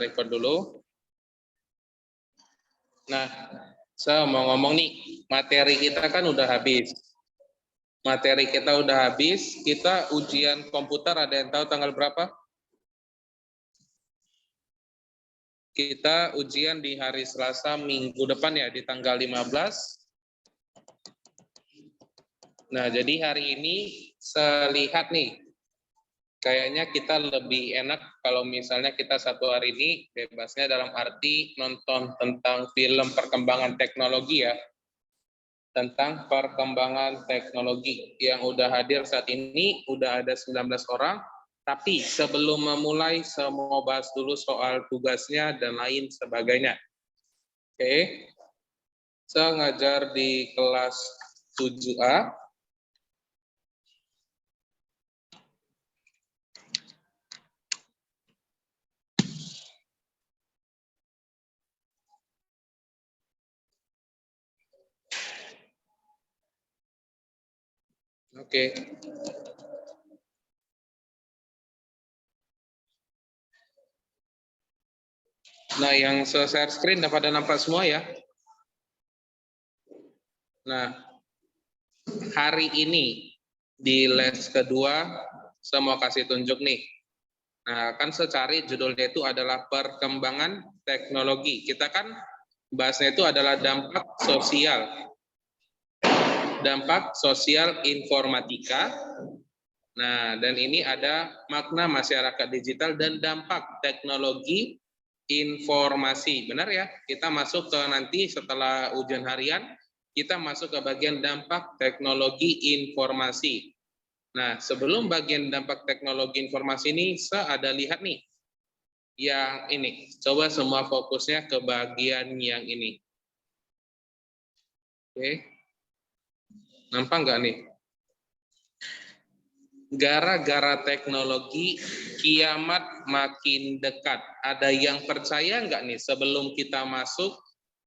Record dulu. Nah, saya mau ngomong nih, materi kita kan udah habis. Materi kita udah habis, kita ujian komputer ada yang tahu tanggal berapa? Kita ujian di hari Selasa minggu depan ya, di tanggal 15. Nah, jadi hari ini saya lihat nih, kayaknya kita lebih enak kalau misalnya kita satu hari ini bebasnya dalam arti nonton tentang film perkembangan teknologi ya. Tentang perkembangan teknologi yang udah hadir saat ini, udah ada 19 orang. Tapi sebelum memulai, saya mau bahas dulu soal tugasnya dan lain sebagainya. Oke. Saya ngajar di kelas 7A. Oke. Nah, yang share screen dapat nampak semua ya. Nah, hari ini di les kedua saya mau kasih tunjuk nih. Nah, kan saya cari judulnya itu adalah perkembangan teknologi. Kita kan bahasnya itu adalah dampak sosial. Dampak sosial informatika. Nah, dan ini ada makna masyarakat digital dan dampak teknologi informasi. Benar ya? Kita masuk ke nanti setelah ujian harian, kita masuk ke bagian dampak teknologi informasi. Nah, sebelum bagian dampak teknologi informasi ini, saya ada lihat nih, yang ini. Coba semua fokusnya ke bagian yang ini. Oke. Nampak nggak nih? Gara-gara teknologi, kiamat makin dekat. Ada yang percaya nggak nih sebelum kita masuk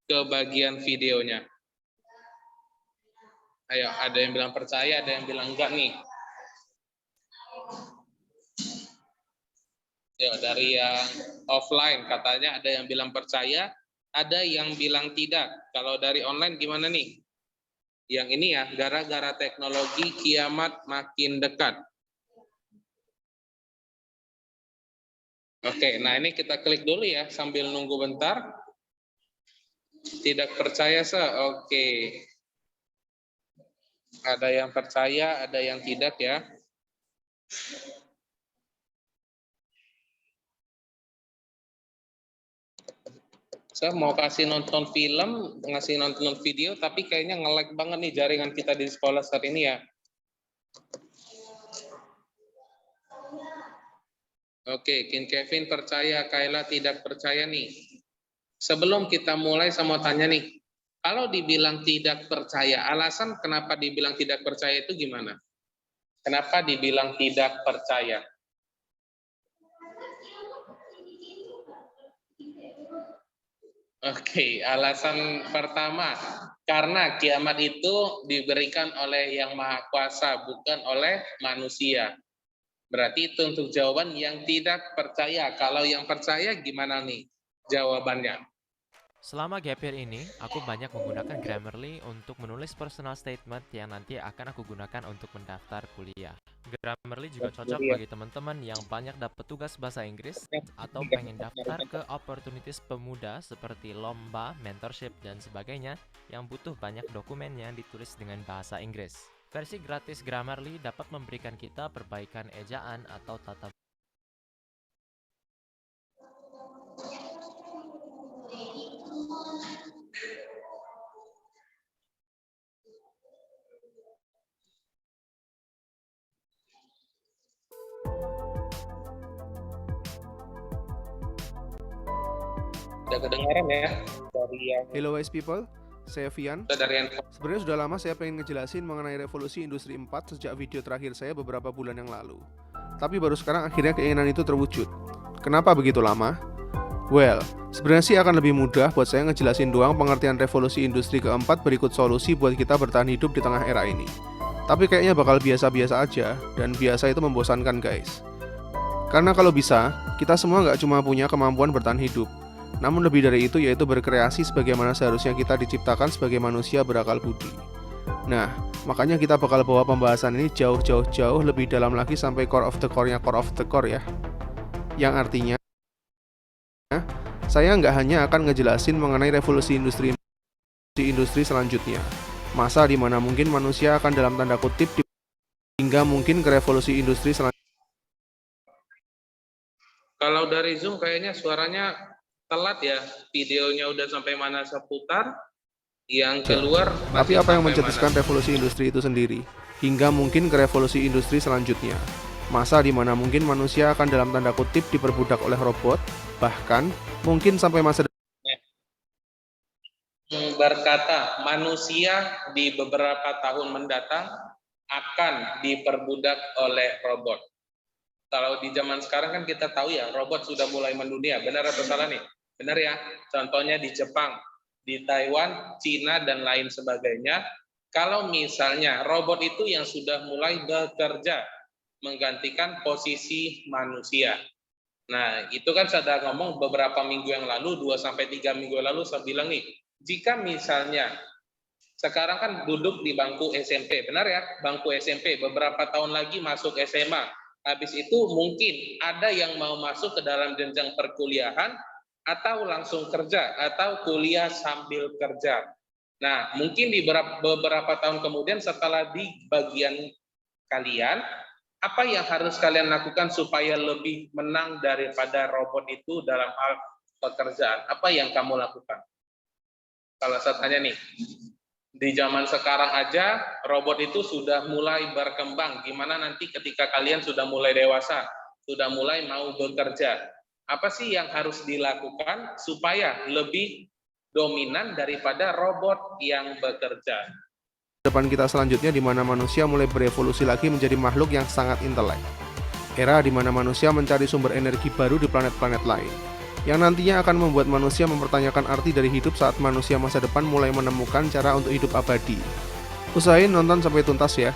ke bagian videonya? Ayo, ada yang bilang percaya, ada yang bilang enggak nih. Ya, dari yang offline katanya ada yang bilang percaya, ada yang bilang tidak. Kalau dari online gimana nih? Yang ini ya, gara-gara teknologi kiamat makin dekat. Oke, nah ini kita klik dulu ya sambil nunggu bentar. Tidak percaya oke. Ada yang percaya, ada yang tidak ya. Saya mau kasih nonton film, ngasih nonton video, tapi kayaknya nge-lag banget nih jaringan kita di sekolah saat ini ya. Oke, Kevin percaya, Kayla tidak percaya nih. Sebelum kita mulai, saya mau tanya nih. Kalau dibilang tidak percaya, alasan kenapa dibilang tidak percaya itu gimana? Kenapa dibilang tidak percaya? Oke, alasan pertama, karena kiamat itu diberikan oleh Yang Maha Kuasa, bukan oleh manusia. Berarti itu untuk jawaban yang tidak percaya. Kalau yang percaya gimana nih jawabannya? Selama gap year ini, aku banyak menggunakan Grammarly untuk menulis personal statement yang nanti akan aku gunakan untuk mendaftar kuliah. Grammarly juga cocok bagi teman-teman yang banyak dapat tugas bahasa Inggris atau pengen daftar ke opportunities pemuda seperti lomba, mentorship, dan sebagainya yang butuh banyak dokumen yang ditulis dengan bahasa Inggris. Versi gratis Grammarly dapat memberikan kita perbaikan ejaan atau tata. Udah kedengaran ya dari yang Hello wise people, saya Vian. Sebenarnya sudah lama saya pengen ngejelasin mengenai revolusi industri 4 sejak video terakhir saya beberapa bulan yang lalu. Tapi baru sekarang akhirnya keinginan itu terwujud. Kenapa begitu lama? Well, sebenarnya sih akan lebih mudah buat saya ngejelasin doang pengertian revolusi industri keempat berikut solusi buat kita bertahan hidup di tengah era ini. Tapi kayaknya bakal biasa-biasa aja, dan biasa itu membosankan guys. Karena kalau bisa, kita semua nggak cuma punya kemampuan bertahan hidup, namun lebih dari itu yaitu berkreasi sebagaimana seharusnya kita diciptakan sebagai manusia berakal budi. Nah, makanya kita bakal bawa pembahasan ini jauh lebih dalam lagi sampai core of the core-nya core of the core ya. Yang artinya, saya nggak hanya akan ngejelasin mengenai revolusi industri selanjutnya, masa dimana mungkin manusia akan dalam tanda kutip hingga mungkin ke revolusi industri selanjutnya. Kalau dari Zoom kayaknya suaranya telat ya, videonya udah sampai mana seputar, yang keluar tapi apa yang mencetuskan revolusi industri itu sendiri, hingga mungkin ke revolusi industri selanjutnya, masa dimana mungkin manusia akan dalam tanda kutip diperbudak oleh robot, bahkan mungkin sampai masa berkata manusia di beberapa tahun mendatang akan diperbudak oleh robot. Kalau di zaman sekarang kan kita tahu ya, robot sudah mulai mendunia. Benar atau salah nih? Benar ya. Contohnya di Jepang, di Taiwan, Cina, dan lain sebagainya. Kalau misalnya robot itu yang sudah mulai bekerja, menggantikan posisi manusia. Nah, itu kan saya ngomong beberapa minggu yang lalu, 2-3 minggu lalu, saya bilang nih, jika misalnya sekarang kan duduk di bangku SMP, benar ya? Bangku SMP, beberapa tahun lagi masuk SMA. Habis itu mungkin ada yang mau masuk ke dalam jenjang perkuliahan, atau langsung kerja, atau kuliah sambil kerja. Nah, mungkin di beberapa tahun kemudian setelah di bagian kalian, apa yang harus kalian lakukan supaya lebih menang daripada robot itu dalam hal pekerjaan? Apa yang kamu lakukan? Kalau saya tanya nih, di zaman sekarang aja robot itu sudah mulai berkembang. Gimana nanti ketika kalian sudah mulai dewasa, sudah mulai mau bekerja? Apa sih yang harus dilakukan supaya lebih dominan daripada robot yang bekerja? Depan kita selanjutnya di mana manusia mulai berevolusi lagi menjadi makhluk yang sangat intelek. Era di mana manusia mencari sumber energi baru di planet-planet lain, yang nantinya akan membuat manusia mempertanyakan arti dari hidup saat manusia masa depan mulai menemukan cara untuk hidup abadi. Usahain nonton sampai tuntas ya,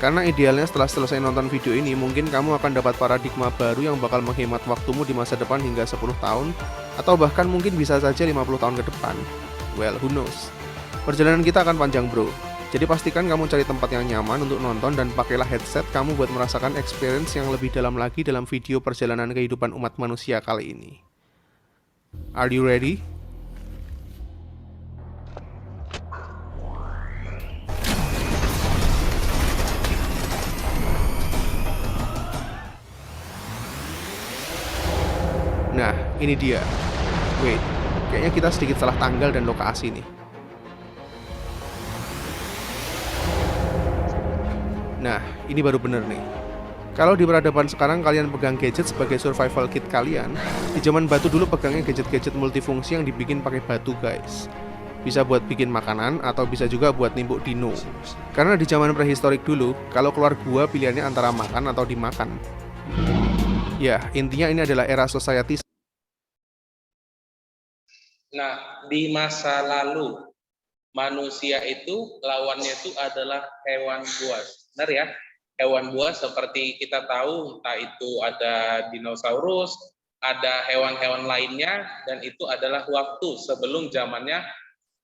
karena idealnya setelah selesai nonton video ini mungkin kamu akan dapat paradigma baru yang bakal menghemat waktumu di masa depan hingga 10 tahun, atau bahkan mungkin bisa saja 50 tahun ke depan. Well, who knows? Perjalanan kita akan panjang bro, jadi pastikan kamu cari tempat yang nyaman untuk nonton dan pakailah headset kamu buat merasakan experience yang lebih dalam lagi dalam video perjalanan kehidupan umat manusia kali ini. Are you ready? Nah, ini dia. Wait, kayaknya kita sedikit salah tanggal dan lokasi nih. Nah, ini baru bener nih. Kalau di peradaban sekarang kalian pegang gadget sebagai survival kit kalian, di zaman batu dulu pegangnya gadget-gadget multifungsi yang dibikin pakai batu guys. Bisa buat bikin makanan atau bisa juga buat nimbuk dino. Karena di zaman prehistorik dulu, kalau keluar gua pilihannya antara makan atau dimakan. Ya, intinya ini adalah era society. Nah, di masa lalu manusia itu lawannya itu adalah hewan buas. Benar ya? Hewan buas seperti kita tahu, entah itu ada dinosaurus, ada hewan-hewan lainnya, dan itu adalah waktu sebelum zamannya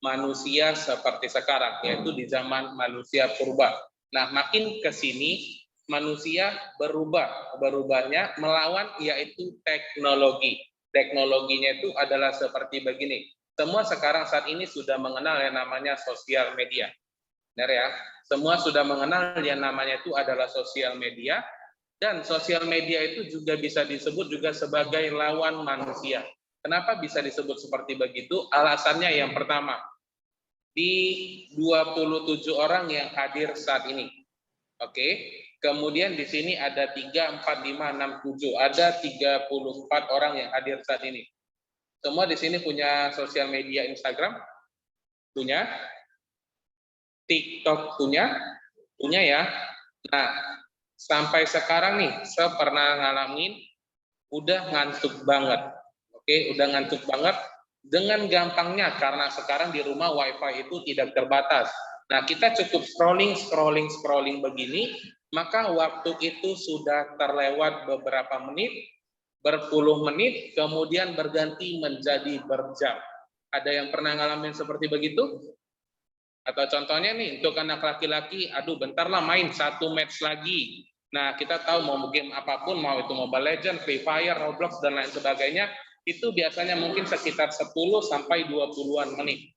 manusia seperti sekarang, yaitu di zaman manusia purba. Nah, makin ke sini manusia berubahnya melawan yaitu teknologi. Teknologinya itu adalah seperti begini. Semua sekarang saat ini sudah mengenal yang namanya sosial media. Benar ya? Semua sudah mengenal yang namanya itu adalah sosial media, dan sosial media itu juga bisa disebut juga sebagai lawan manusia. Kenapa bisa disebut seperti begitu? Alasannya yang pertama, di 27 orang yang hadir saat ini. Oke. Kemudian di sini ada 3, 4, 5, 6, 7. Ada 34 orang yang hadir saat ini. Semua di sini punya sosial media Instagram? Punya? TikTok punya ya. Nah, sampai sekarang nih, saya pernah ngalamin, udah ngantuk banget. Oke, udah ngantuk banget. Dengan gampangnya, karena sekarang di rumah WiFi itu tidak terbatas. Nah, kita cukup scrolling begini, maka waktu itu sudah terlewat beberapa menit, berpuluh menit, kemudian berganti menjadi berjam. Ada yang pernah ngalamin seperti begitu? Atau contohnya nih, untuk anak laki-laki, aduh bentar lah main 1 match lagi. Nah, kita tahu mau game apapun, mau itu Mobile Legends, Free Fire, Roblox, dan lain sebagainya, itu biasanya mungkin sekitar 10 sampai 20-an menit.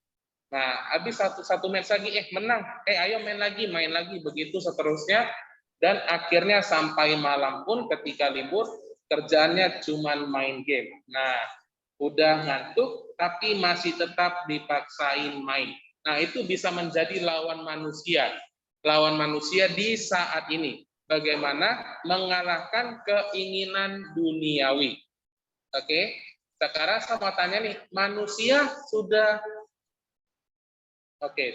Nah, habis satu match lagi, menang, ayo main lagi, begitu seterusnya, dan akhirnya sampai malam pun ketika libur, kerjaannya cuma main game. Nah, udah ngantuk, tapi masih tetap dipaksain main. Nah, itu bisa menjadi lawan manusia. Lawan manusia di saat ini. Bagaimana mengalahkan keinginan duniawi. Oke, sekarang saya mau tanya nih, manusia sudah... Oke,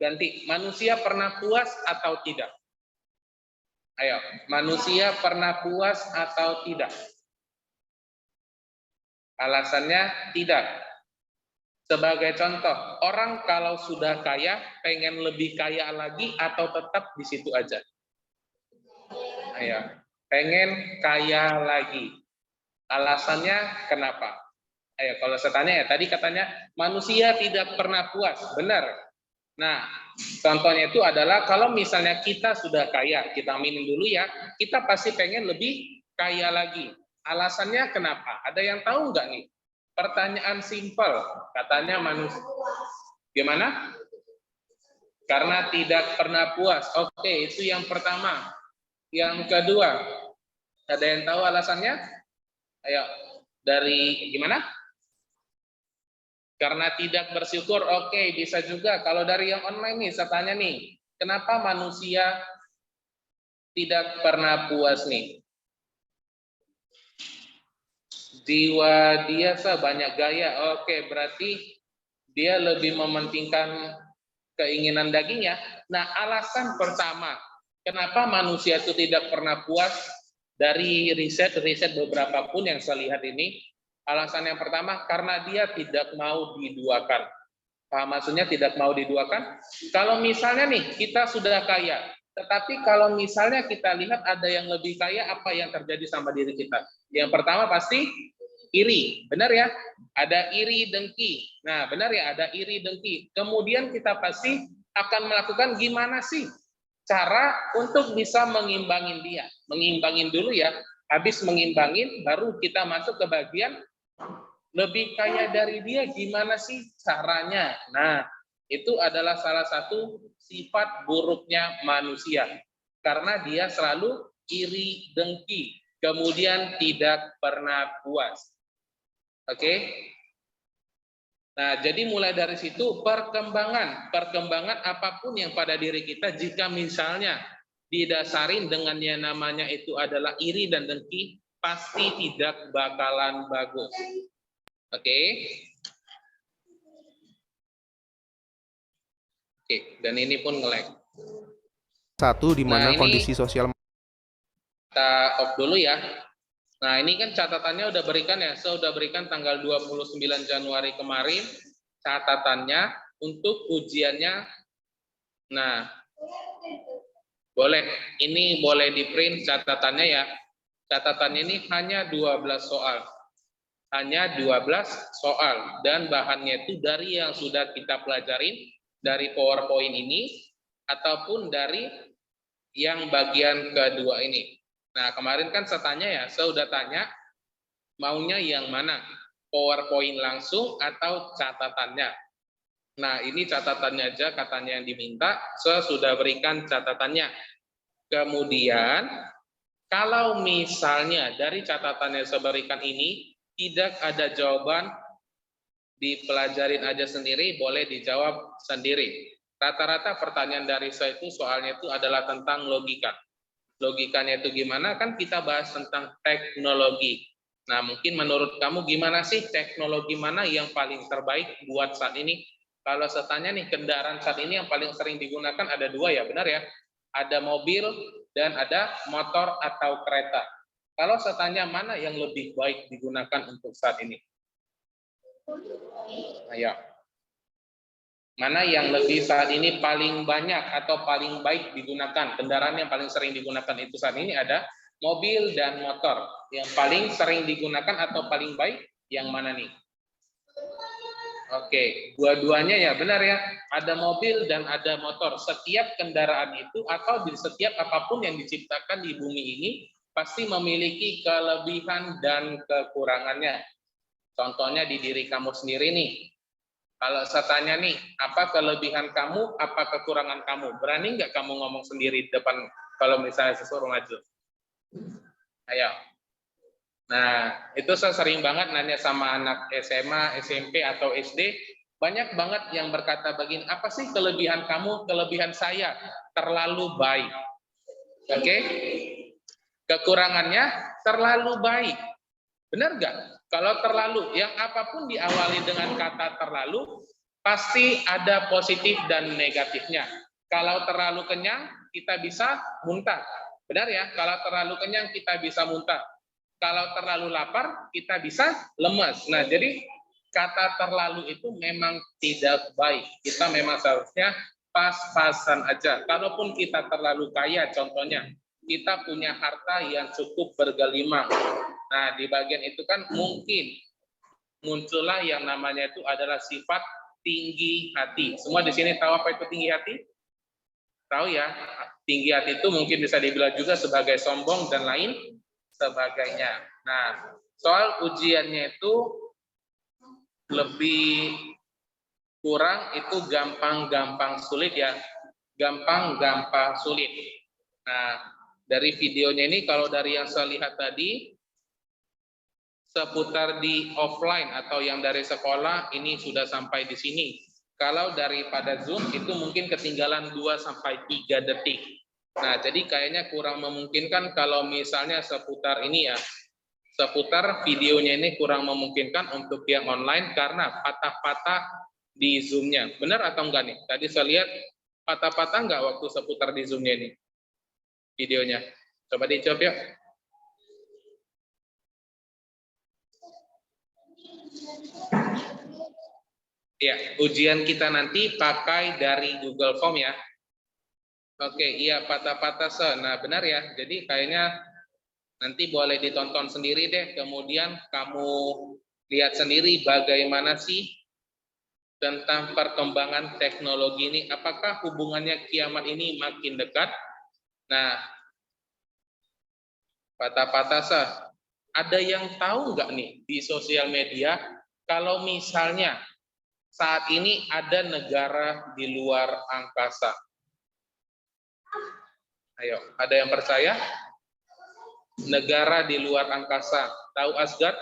ganti. Manusia pernah puas atau tidak? Ayo, manusia pernah puas atau tidak? Alasannya tidak. Sebagai contoh, orang kalau sudah kaya, pengen lebih kaya lagi atau tetap di situ aja? Ayo, pengen kaya lagi. Alasannya kenapa? Ayo, kalau saya tanya ya, tadi katanya manusia tidak pernah puas, benar? Nah, contohnya itu adalah kalau misalnya kita sudah kaya, kita minum dulu ya, kita pasti pengen lebih kaya lagi. Alasannya kenapa? Ada yang tahu nggak nih? Pertanyaan simpel, katanya manusia. Gimana? Karena tidak pernah puas. Oke, itu yang pertama. Yang kedua, ada yang tahu alasannya? Ayo, dari gimana? Karena tidak bersyukur. Oke, bisa juga. Kalau dari yang online nih, saya tanya nih, kenapa manusia tidak pernah puas nih? Jiwa dia banyak gaya. Oke, berarti dia lebih mementingkan keinginan dagingnya. Nah, alasan pertama, kenapa manusia itu tidak pernah puas dari riset beberapa pun yang saya lihat ini, alasan yang pertama, karena dia tidak mau diduakan. Paham maksudnya tidak mau diduakan? Kalau misalnya nih, kita sudah kaya, tetapi kalau misalnya kita lihat ada yang lebih kaya, apa yang terjadi sama diri kita? Yang pertama pasti iri, benar ya? Ada iri dengki. Nah, benar ya, ada iri dengki. Kemudian kita pasti akan melakukan gimana sih cara untuk bisa mengimbangin dia. Mengimbangin dulu ya. Habis mengimbangin, baru kita masuk ke bagian lebih kaya dari dia, gimana sih caranya? Nah, itu adalah salah satu sifat buruknya manusia. Karena dia selalu iri dengki, kemudian tidak pernah puas. Oke. Nah, jadi mulai dari situ perkembangan apapun yang pada diri kita, jika misalnya didasarin dengan yang namanya itu adalah iri dan dengki, pasti tidak bakalan bagus. Oke. Oke, dan ini pun nge-lag. Satu, di mana kondisi sosial. Kita off dulu ya. Nah, ini kan catatannya udah berikan ya. Saya udah berikan tanggal 29 Januari kemarin catatannya untuk ujiannya. Nah, boleh. Ini boleh di-print catatannya ya. Catatannya ini hanya 12 soal. Hanya 12 soal dan bahannya itu dari yang sudah kita pelajarin dari PowerPoint ini ataupun dari yang bagian kedua ini. Nah, kemarin kan saya tanya ya, saya udah tanya maunya yang mana? PowerPoint langsung atau catatannya? Nah, ini catatannya aja katanya yang diminta, saya sudah berikan catatannya. Kemudian, kalau misalnya dari catatan yang saya berikan ini tidak ada jawaban, dipelajarin aja sendiri, boleh dijawab sendiri. Rata-rata pertanyaan dari saya itu soalnya itu adalah tentang logika. Logikanya itu gimana? Kan kita bahas tentang teknologi. Nah, mungkin menurut kamu gimana sih teknologi mana yang paling terbaik buat saat ini? Kalau saya tanya nih, kendaraan saat ini yang paling sering digunakan ada dua ya, benar ya? Ada mobil dan ada motor atau kereta. Kalau saya tanya mana yang lebih baik digunakan untuk saat ini? Ayo. Mana yang lebih saat ini paling banyak atau paling baik digunakan? Kendaraan yang paling sering digunakan itu saat ini ada mobil dan motor. Yang paling sering digunakan atau paling baik yang mana nih? Oke, dua-duanya ya benar ya. Ada mobil dan ada motor. Setiap kendaraan itu atau di setiap apapun yang diciptakan di bumi ini pasti memiliki kelebihan dan kekurangannya. Contohnya di diri kamu sendiri nih. Kalau saya tanya nih, apa kelebihan kamu, apa kekurangan kamu? Berani nggak kamu ngomong sendiri di depan kalau misalnya sesuruh maju? Ayo. Nah, itu saya sering banget nanya sama anak SMA, SMP, atau SD. Banyak banget yang berkata begini, apa sih kelebihan kamu, kelebihan saya? Terlalu baik. Oke? Kekurangannya terlalu baik. Benar nggak? Kalau terlalu, yang apapun diawali dengan kata terlalu, pasti ada positif dan negatifnya. Kalau terlalu kenyang, kita bisa muntah. Benar ya? Kalau terlalu kenyang, kita bisa muntah. Kalau terlalu lapar, kita bisa lemas. Nah, jadi kata terlalu itu memang tidak baik. Kita memang seharusnya pas-pasan aja. Kalaupun kita terlalu kaya, contohnya, kita punya harta yang cukup bergelimang. Nah, di bagian itu kan mungkin muncullah yang namanya itu adalah sifat tinggi hati. Semua di sini tahu apa itu tinggi hati? Tahu ya? Tinggi hati itu mungkin bisa dibilang juga sebagai sombong dan lain sebagainya. Nah, soal ujiannya itu lebih kurang itu gampang-gampang sulit ya. Gampang-gampang sulit. Nah, dari videonya ini kalau dari yang saya lihat tadi seputar di offline atau yang dari sekolah ini sudah sampai di sini. Kalau daripada Zoom itu mungkin ketinggalan 2 sampai 3 detik. Nah, jadi kayaknya kurang memungkinkan kalau misalnya seputar ini ya. Seputar videonya ini kurang memungkinkan untuk yang online karena patah-patah di Zoom-nya. Benar atau enggak nih? Tadi saya lihat patah-patah enggak waktu seputar di Zoom-nya ini? Videonya. Coba dijawab yuk. Ya, ujian kita nanti pakai dari Google Form ya. Oke, iya patah-patah. Nah, benar ya. Jadi kayaknya nanti boleh ditonton sendiri deh. Kemudian kamu lihat sendiri bagaimana sih tentang perkembangan teknologi ini. Apakah hubungannya kiamat ini makin dekat? Nah, patah-patah. Ada yang tahu nggak nih di sosial media kalau misalnya saat ini ada negara di luar angkasa? Ayo, ada yang percaya? Negara di luar angkasa. Tahu Asgard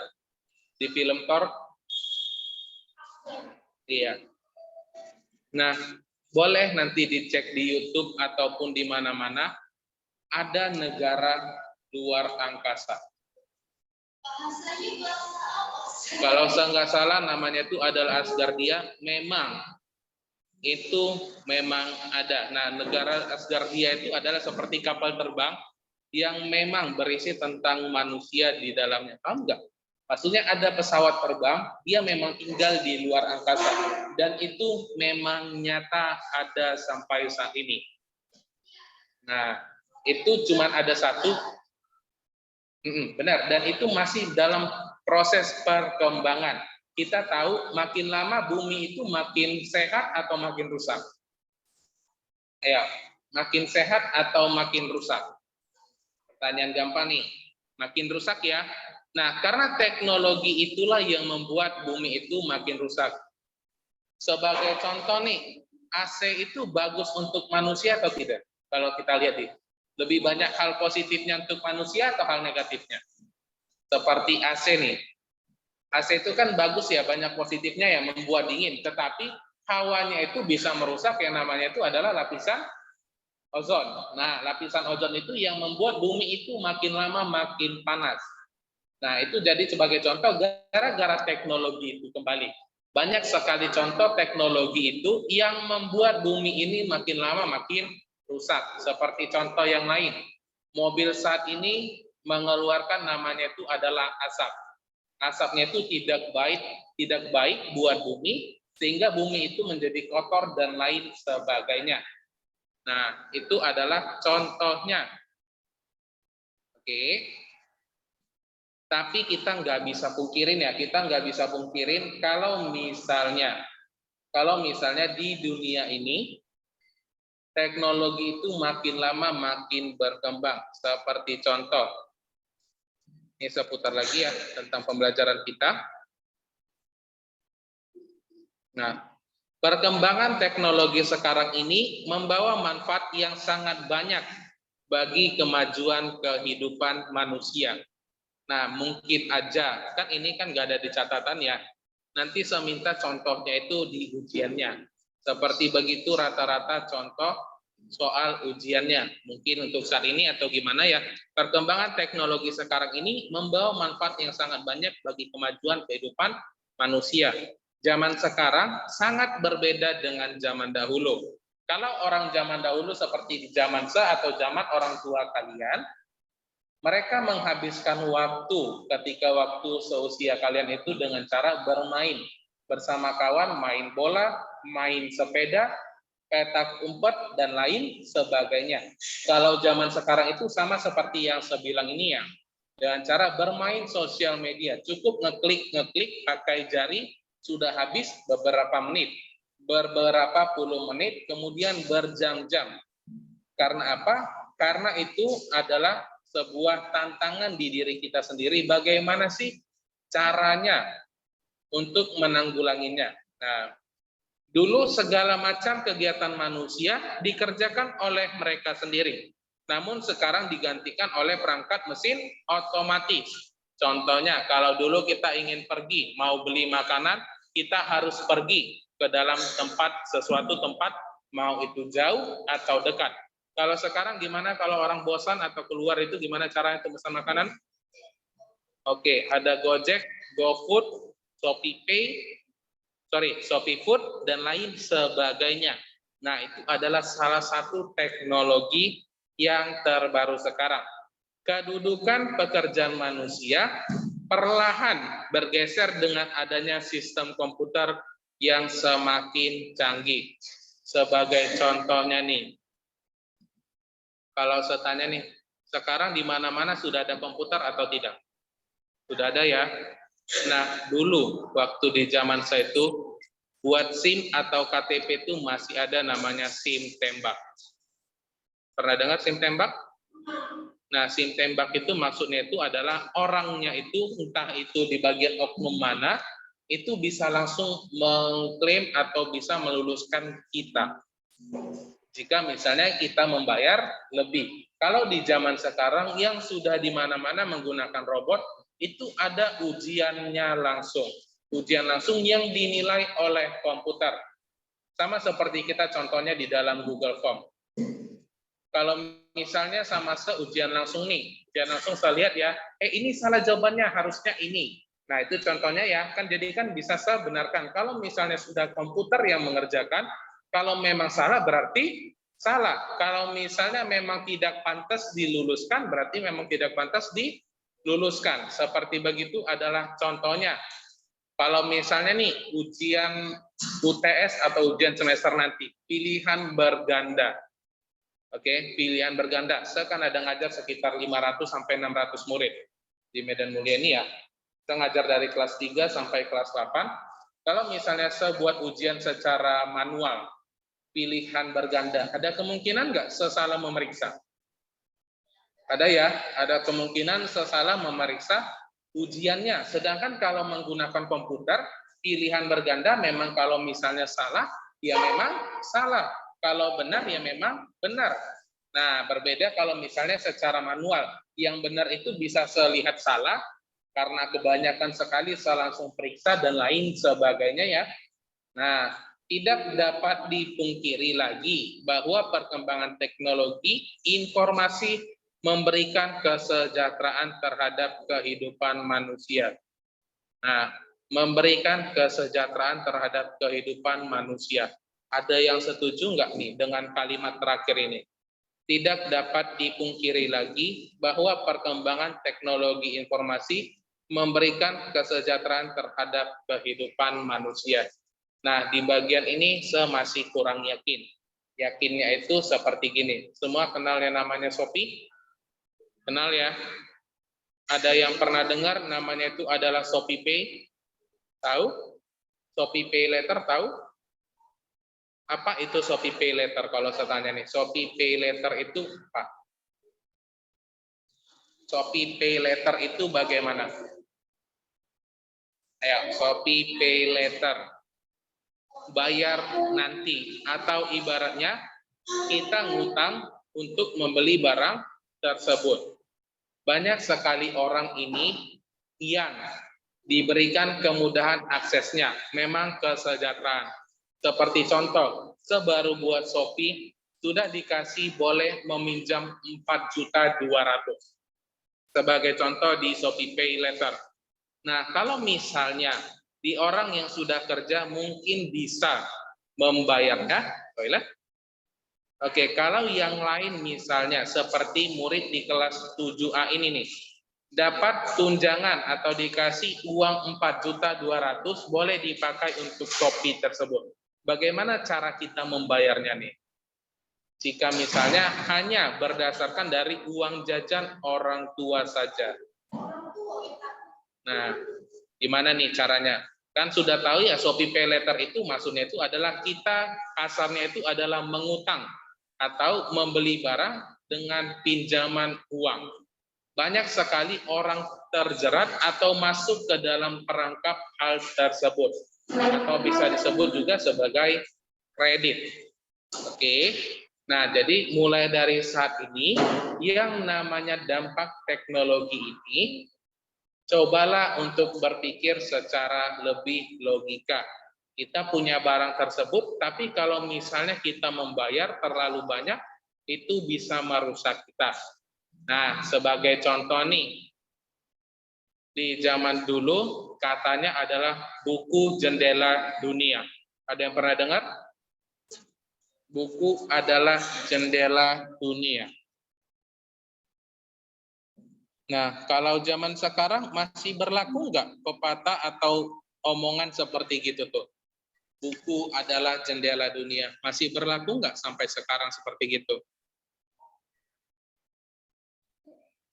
di film Thor? Iya. Nah, boleh nanti dicek di YouTube ataupun di mana-mana ada negara luar angkasa. Kalau saya nggak salah namanya itu adalah Asgardia. Memang ada. Nah, negara Asgardia itu adalah seperti kapal terbang yang memang berisi tentang manusia di dalamnya. Paham nggak? Maksudnya ada pesawat terbang, dia memang tinggal di luar angkasa. Dan itu memang nyata ada sampai saat ini. Nah, itu cuma ada satu. Benar, dan itu masih dalam proses perkembangan. Kita tahu makin lama bumi itu makin sehat atau makin rusak? Ayo, makin sehat atau makin rusak? Pertanyaan gampang nih. Makin rusak ya. Nah, karena teknologi itulah yang membuat bumi itu makin rusak. Sebagai contoh nih, AC itu bagus untuk manusia atau tidak? Kalau kita lihat nih, lebih banyak hal positifnya untuk manusia atau hal negatifnya? Seperti AC nih. AC itu kan bagus ya, banyak positifnya yang membuat dingin, tetapi hawanya itu bisa merusak yang namanya itu adalah lapisan ozon. Nah, lapisan ozon itu yang membuat bumi itu makin lama makin panas. Nah, itu jadi sebagai contoh gara-gara teknologi itu kembali. Banyak sekali contoh teknologi itu yang membuat bumi ini makin lama makin rusak. Seperti contoh yang lain, mobil saat ini mengeluarkan namanya itu adalah asap. Asapnya itu tidak baik buat bumi, sehingga bumi itu menjadi kotor dan lain sebagainya. Nah, itu adalah contohnya. Oke. Tapi kita nggak bisa pungkirin ya, kita nggak bisa pungkirin kalau misalnya di dunia ini teknologi itu makin lama makin berkembang. Seperti contoh, ini seputar lagi ya tentang pembelajaran kita. Nah, perkembangan teknologi sekarang ini membawa manfaat yang sangat banyak bagi kemajuan kehidupan manusia. Nah, mungkin aja, kan ini kan nggak ada di catatan ya. Nanti saya minta contohnya itu di ujiannya. Seperti begitu rata-rata contoh soal ujiannya. Mungkin untuk saat ini atau gimana ya. Perkembangan teknologi sekarang ini membawa manfaat yang sangat banyak bagi kemajuan kehidupan manusia. Zaman sekarang sangat berbeda dengan zaman dahulu. Kalau orang zaman dahulu seperti di zaman saya atau zaman orang tua kalian, mereka menghabiskan waktu ketika waktu seusia kalian itu dengan cara bermain bersama kawan, main bola, main sepeda, petak umpet, dan lain sebagainya. Kalau zaman sekarang itu sama seperti yang saya bilang ini ya, dengan cara bermain sosial media, cukup ngeklik pakai jari, sudah habis beberapa menit, beberapa puluh menit, kemudian berjam-jam. Karena apa? Karena itu adalah sebuah tantangan di diri kita sendiri, bagaimana sih caranya untuk menanggulanginya. Nah, dulu segala macam kegiatan manusia dikerjakan oleh mereka sendiri, namun sekarang digantikan oleh perangkat mesin otomatis. Contohnya, kalau dulu kita ingin pergi, mau beli makanan, kita harus pergi ke dalam sesuatu tempat, mau itu jauh atau dekat. Kalau sekarang gimana kalau orang bosan atau keluar itu gimana caranya untuk pesan makanan? Oke, ada Gojek, GoFood, Shopee Food, dan lain sebagainya. Nah, itu adalah salah satu teknologi yang terbaru sekarang. Kedudukan pekerjaan manusia perlahan bergeser dengan adanya sistem komputer yang semakin canggih. Sebagai contohnya nih, kalau saya tanya nih, sekarang di mana-mana sudah ada komputer atau tidak? Sudah ada ya. Nah, dulu waktu di zaman saya itu, buat SIM atau KTP itu masih ada namanya SIM tembak. Pernah dengar SIM tembak? Nah, SIM tembak itu maksudnya itu adalah orangnya itu, entah itu di bagian oknum mana, itu bisa langsung mengklaim atau bisa meluluskan kita. Jika misalnya kita membayar lebih. Kalau di zaman sekarang yang sudah di mana-mana menggunakan robot, itu ada ujiannya langsung. Ujian langsung yang dinilai oleh komputer. Sama seperti kita contohnya di dalam Google Form. Kalau misalnya sama ujian langsung nih, ujian langsung saya lihat ya, ini salah jawabannya, harusnya ini. Nah itu contohnya ya, kan jadi kan bisa saya benarkan. Kalau misalnya sudah komputer yang mengerjakan, kalau memang salah berarti salah. Kalau misalnya memang tidak pantas diluluskan, berarti memang tidak pantas diluluskan. Seperti begitu adalah contohnya. Kalau misalnya nih ujian UTS atau ujian semester nanti, pilihan berganda. Oke, pilihan berganda. Saya kan ada ngajar sekitar 500 sampai 600 murid di Medan Mulia ini ya. Saya ngajar dari kelas 3 sampai kelas 8. Kalau misalnya saya buat ujian secara manual, pilihan berganda, ada kemungkinan nggak sesalah memeriksa? Ada ya, ada kemungkinan sesalah memeriksa ujiannya. Sedangkan kalau menggunakan komputer, pilihan berganda memang kalau misalnya salah, ya memang salah. Kalau benar, ya memang benar. Nah, berbeda kalau misalnya secara manual. Yang benar itu bisa saya lihat salah, karena kebanyakan sekali saya langsung periksa dan lain sebagainya ya. Nah, tidak dapat dipungkiri lagi bahwa perkembangan teknologi informasi memberikan kesejahteraan terhadap kehidupan manusia. Nah, memberikan kesejahteraan terhadap kehidupan manusia. Ada yang setuju nggak nih dengan kalimat terakhir ini? Tidak dapat dipungkiri lagi bahwa perkembangan teknologi informasi memberikan kesejahteraan terhadap kehidupan manusia. Nah, di bagian ini saya masih kurang yakin. Yakinnya itu seperti gini. Semua kenal yang namanya Shopee? Kenal ya? Ada yang pernah dengar namanya itu adalah Shopee Pay? Tahu? Shopee Pay Later tahu? Apa itu Shopee Pay Later kalau saya tanya nih? Shopee Pay Later itu apa? Shopee Pay Later itu bagaimana? Ayo, Shopee Pay Later. Bayar nanti. Atau ibaratnya kita ngutang untuk membeli barang tersebut. Banyak sekali orang ini yang diberikan kemudahan aksesnya. Memang kesejahteraan. Seperti contoh, sebaru buat Shopee, sudah dikasih boleh meminjam 4.200.000. Sebagai contoh di Shopee Pay Later. Nah, kalau misalnya di orang yang sudah kerja mungkin bisa membayarnya, toilet. Oke, kalau yang lain misalnya seperti murid di kelas 7A ini nih, dapat tunjangan atau dikasih uang 4.200.000 boleh dipakai untuk Shopee tersebut. Bagaimana cara kita membayarnya nih? Jika misalnya hanya berdasarkan dari uang jajan orang tua saja. Nah, gimana nih caranya? Kan sudah tahu ya Shopee Pay Later itu maksudnya itu adalah kita kasarnya itu adalah mengutang atau membeli barang dengan pinjaman uang. Banyak sekali orang terjerat atau masuk ke dalam perangkap hal tersebut. Atau bisa disebut juga sebagai kredit. Oke. Nah, jadi mulai dari saat ini yang namanya dampak teknologi ini cobalah untuk berpikir secara lebih logika. Kita punya barang tersebut, tapi kalau misalnya kita membayar terlalu banyak, itu bisa merusak kita. Nah, sebagai contoh nih, di zaman dulu katanya adalah buku jendela dunia. Ada yang pernah dengar? Buku adalah jendela dunia. Nah, kalau zaman sekarang masih berlaku nggak pepatah atau omongan seperti gitu tuh? Buku adalah jendela dunia. Masih berlaku nggak sampai sekarang seperti gitu?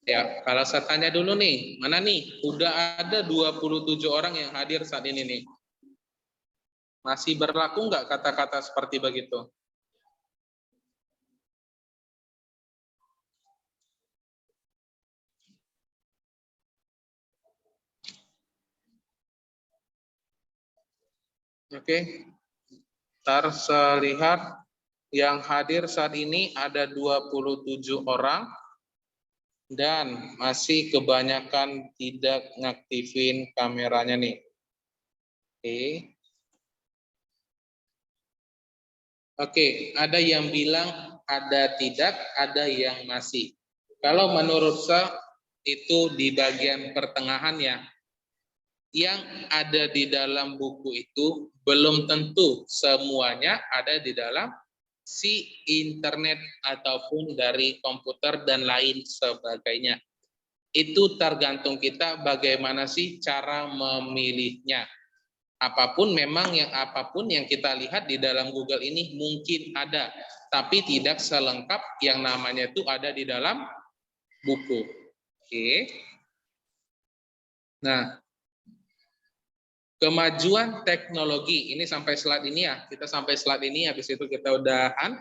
Ya, kalau saya tanya dulu nih, mana nih? Udah ada 27 orang yang hadir saat ini nih. Masih berlaku nggak kata-kata seperti begitu? Oke. Ntar saya lihat yang hadir saat ini ada 27 orang dan masih kebanyakan tidak ngaktifin kameranya nih. Oke. Oke, ada yang bilang ada tidak, ada yang masih. Kalau menurut saya itu di bagian pertengahan ya. Yang ada di dalam buku itu belum tentu semuanya ada di dalam si internet ataupun dari komputer dan lain sebagainya. Itu tergantung kita bagaimana sih cara memilihnya. Apapun yang kita lihat di dalam Google ini mungkin ada, tapi tidak selengkap yang namanya itu ada di dalam buku. Oke. Nah, kemajuan teknologi ini sampai slide ini ya, kita sampai slide ini habis itu kita udahan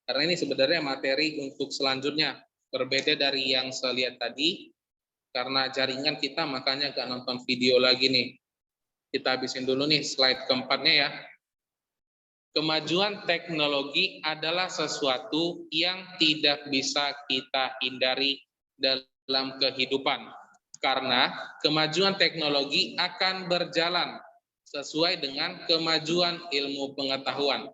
karena ini sebenarnya materi untuk selanjutnya berbeda dari yang saya lihat tadi karena jaringan kita makanya gak nonton video lagi nih. Kita habisin dulu nih slide keempatnya ya. Kemajuan teknologi adalah sesuatu yang tidak bisa kita hindari dalam kehidupan. Karena kemajuan teknologi akan berjalan sesuai dengan kemajuan ilmu pengetahuan.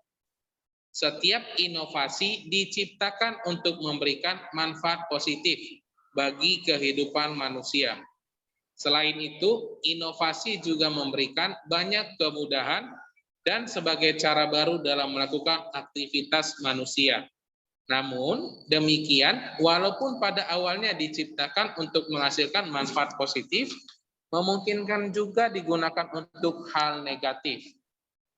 Setiap inovasi diciptakan untuk memberikan manfaat positif bagi kehidupan manusia. Selain itu, inovasi juga memberikan banyak kemudahan dan sebagai cara baru dalam melakukan aktivitas manusia. Namun, demikian, walaupun pada awalnya diciptakan untuk menghasilkan manfaat positif, memungkinkan juga digunakan untuk hal negatif.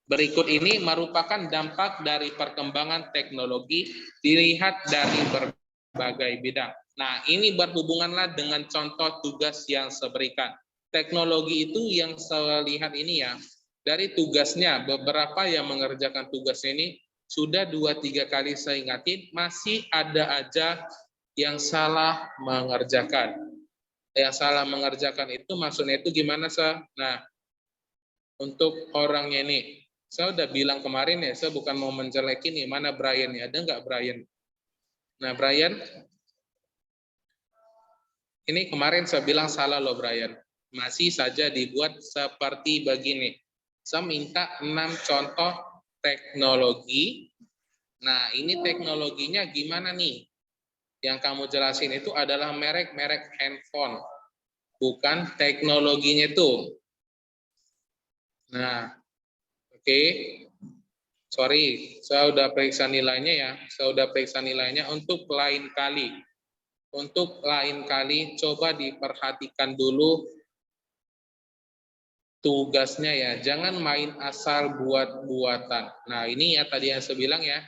Berikut ini merupakan dampak dari perkembangan teknologi dilihat dari berbagai bidang. Nah, ini berhubunganlah dengan contoh tugas yang saya berikan. Teknologi itu yang saya lihat ini ya, dari tugasnya, beberapa yang mengerjakan tugas ini, sudah 2-3 kali saya ingatin, masih ada aja yang salah mengerjakan. Yang salah mengerjakan itu maksudnya itu gimana, Sa? Nah, untuk orangnya ini, saya udah bilang kemarin ya, saya bukan mau menjelekin nih, mana Brian ya, ada nggak Brian? Nah, Brian, ini kemarin saya bilang salah loh Brian. Masih saja dibuat seperti begini. Saya minta 6 contoh teknologi. Nah, ini teknologinya gimana nih? Yang kamu jelasin itu adalah merek-merek handphone. Bukan teknologinya itu. Nah, oke. Sorry, saya udah periksa nilainya ya. Saya udah periksa nilainya untuk lain kali. Untuk lain kali, coba diperhatikan dulu tugasnya ya. Jangan main asal buat-buatan. Nah, ini ya tadi yang saya bilang ya.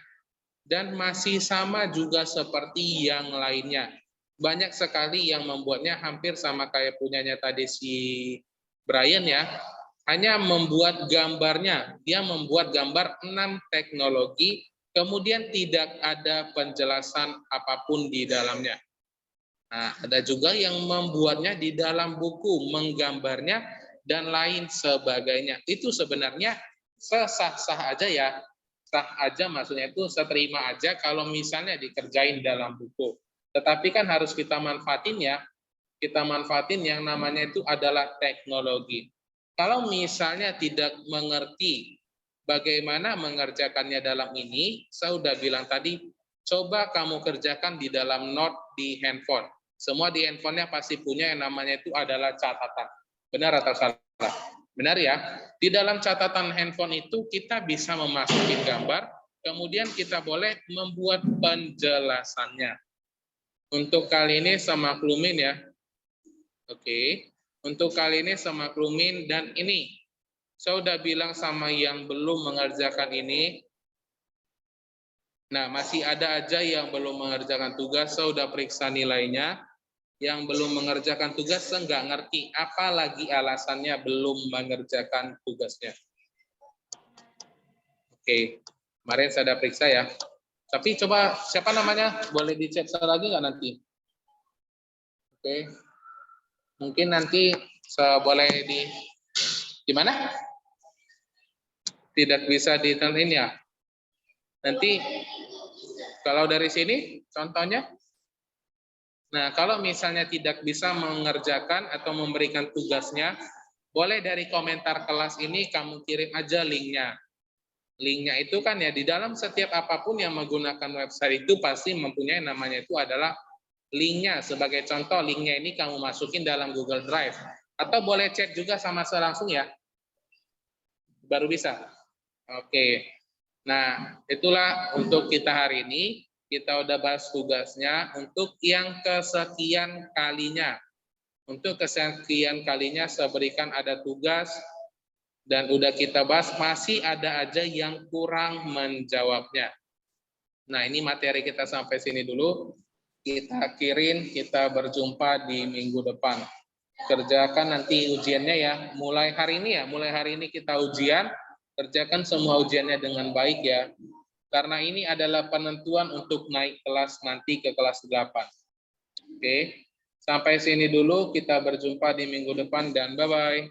Dan masih sama juga seperti yang lainnya. Banyak sekali yang membuatnya hampir sama kayak punyanya tadi si Brian ya. Hanya membuat gambarnya. Dia membuat gambar 6 teknologi, kemudian tidak ada penjelasan apapun di dalamnya. Nah, ada juga yang membuatnya di dalam buku, menggambarnya, dan lain sebagainya. Itu sebenarnya sah-sah aja ya. Sah aja maksudnya itu seterima aja kalau misalnya dikerjain dalam buku. Tetapi kan harus kita manfaatin ya. Kita manfaatin yang namanya itu adalah teknologi. Kalau misalnya tidak mengerti bagaimana mengerjakannya dalam ini, saya sudah bilang tadi, coba kamu kerjakan di dalam note di handphone. Semua di handphonenya pasti punya yang namanya itu adalah catatan. Benar atau salah? Benar ya? Di dalam catatan handphone itu kita bisa memasukkan gambar, kemudian kita boleh membuat penjelasannya. Untuk kali ini saya maklumin ya. Oke. Untuk kali ini saya maklumin, dan ini saya udah bilang sama yang belum mengerjakan ini. Nah, masih ada aja yang belum mengerjakan tugas, saya udah periksa nilainya. Yang belum mengerjakan tugas, saya nggak ngerti. Apalagi alasannya belum mengerjakan tugasnya. Oke, kemarin saya udah periksa ya. Tapi coba, siapa namanya? Boleh dicek lagi nggak nanti? Oke. Mungkin nanti saya boleh gimana? Tidak bisa ditentuin ya. Nanti kalau dari sini contohnya, nah kalau misalnya tidak bisa mengerjakan atau memberikan tugasnya, boleh dari komentar kelas ini kamu kirim aja linknya. Linknya itu kan ya di dalam setiap apapun yang menggunakan website itu pasti mempunyai namanya itu adalah linknya. Sebagai contoh, linknya ini kamu masukin dalam Google Drive. Atau boleh chat juga sama saya langsung ya. Baru bisa. Oke. Nah, itulah untuk kita hari ini. Kita udah bahas tugasnya untuk yang kesekian kalinya. Untuk kesekian kalinya saya berikan ada tugas dan udah kita bahas, masih ada aja yang kurang menjawabnya. Nah, ini materi kita sampai sini dulu. Kita akhirin, kita berjumpa di minggu depan. Kerjakan nanti ujiannya ya. Mulai hari ini kita ujian. Kerjakan semua ujiannya dengan baik ya. Karena ini adalah penentuan untuk naik kelas nanti ke kelas 8. Oke. Sampai sini dulu, kita berjumpa di minggu depan dan bye-bye.